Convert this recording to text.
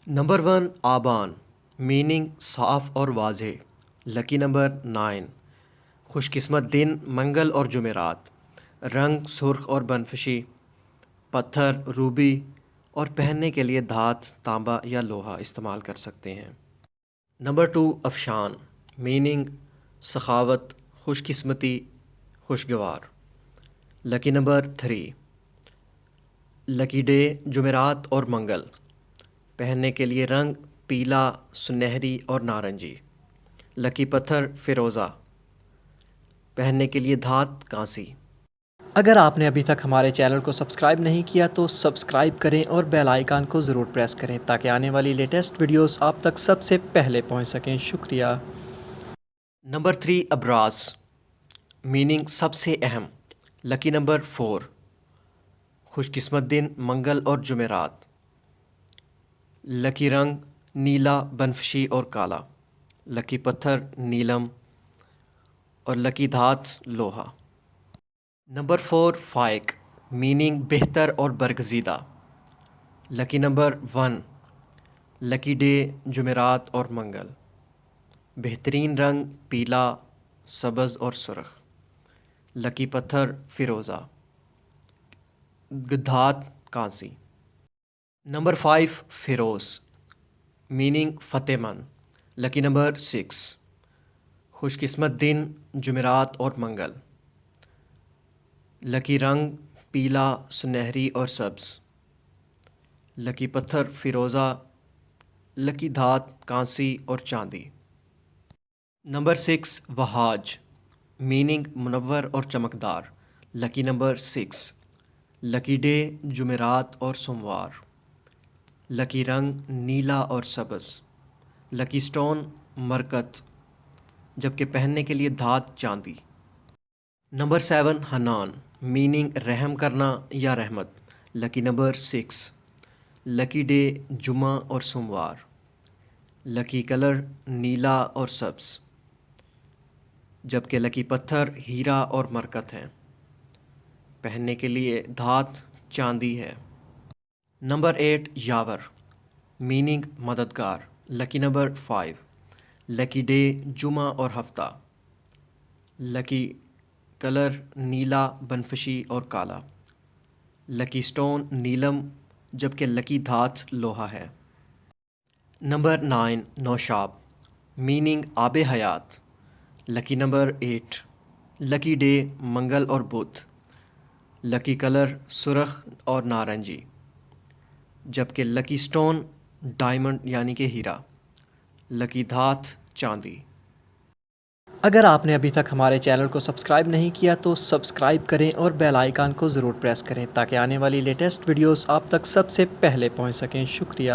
Number 1 آبان، meaning صاف اور واضح۔ لکی نمبر 9 خوش قسمت دن منگل اور جمعرات، رنگ سرخ اور بنفشی، پتھر روبی اور پہننے کے لیے دھات تانبا یا لوہا استعمال کر سکتے ہیں۔ نمبر 2 افشان، میننگ سخاوت، خوش قسمتی، خوشگوار۔ لکی نمبر 3 لکی ڈے، جمعرات اور منگل، پہننے کے لیے رنگ پیلا، سنہری اور نارنجی۔ لکی پتھر فیروزہ، پہننے کے لیے دھات کانسی۔ اگر آپ نے ابھی تک ہمارے چینل کو سبسکرائب نہیں کیا تو سبسکرائب کریں اور بیل آئیکن کو ضرور پریس کریں تاکہ آنے والی لیٹسٹ ویڈیوز آپ تک سب سے پہلے پہنچ سکیں۔ شکریہ۔ نمبر 3 ابراز، میننگ سب سے اہم۔ لکی نمبر 4 خوش قسمت دن منگل اور جمعرات، لکی رنگ نیلا، بنفشی اور کالا۔ لکی پتھر نیلم اور لکی دھات لوہا۔ نمبر 4 فائق، میننگ بہتر اور برگزیدہ۔ لکی نمبر 1 لکی ڈے، جمعرات اور منگل، بہترین رنگ پیلا، سبز اور سرخ۔ لکی پتھر فیروزہ، دھات کانسی۔ نمبر 5 فیروز، میننگ فتح مند۔ لکی نمبر 6 خوش قسمت دن جمعرات اور منگل، لکی رنگ پیلا، سنہری اور سبز۔ لکی پتھر فیروزہ، لکی دھات کانسی اور چاندی۔ نمبر 6 وہاج، میننگ منور اور چمکدار۔ لکی نمبر 6 لکی ڈے، جمعرات اور سوموار، لکی رنگ نیلا اور سبز۔ لکی سٹون مرکت، جبکہ پہننے کے لیے دھات چاندی۔ نمبر 7 حنان، میننگ رحم کرنا یا رحمت۔ لکی نمبر 6 لکی ڈے، جمعہ اور سوموار، لکی کلر نیلا اور سبز، جبکہ لکی پتھر ہیرا اور مرکت ہیں، پہننے کے لیے دھات چاندی ہے۔ نمبر 8 یاور، میننگ مددگار۔ لکی نمبر 5 لکی ڈے، جمعہ اور ہفتہ، لکی کلر نیلا، بنفشی اور کالا۔ لکی سٹون نیلم، جبکہ لکی دھات لوہا ہے۔ نمبر 9 نوشاب، میننگ آب حیات۔ لکی نمبر 8 لکی ڈے، منگل اور بدھ، لکی کلر سرخ اور نارنجی، جبکہ لکی سٹون ڈائمنڈ یعنی کہ ہیرا۔ لکی دھات چاندی۔ اگر آپ نے ابھی تک ہمارے چینل کو سبسکرائب نہیں کیا تو سبسکرائب کریں اور بیل آئیکن کو ضرور پریس کریں تاکہ آنے والی لیٹسٹ ویڈیوز آپ تک سب سے پہلے پہنچ سکیں۔ شکریہ۔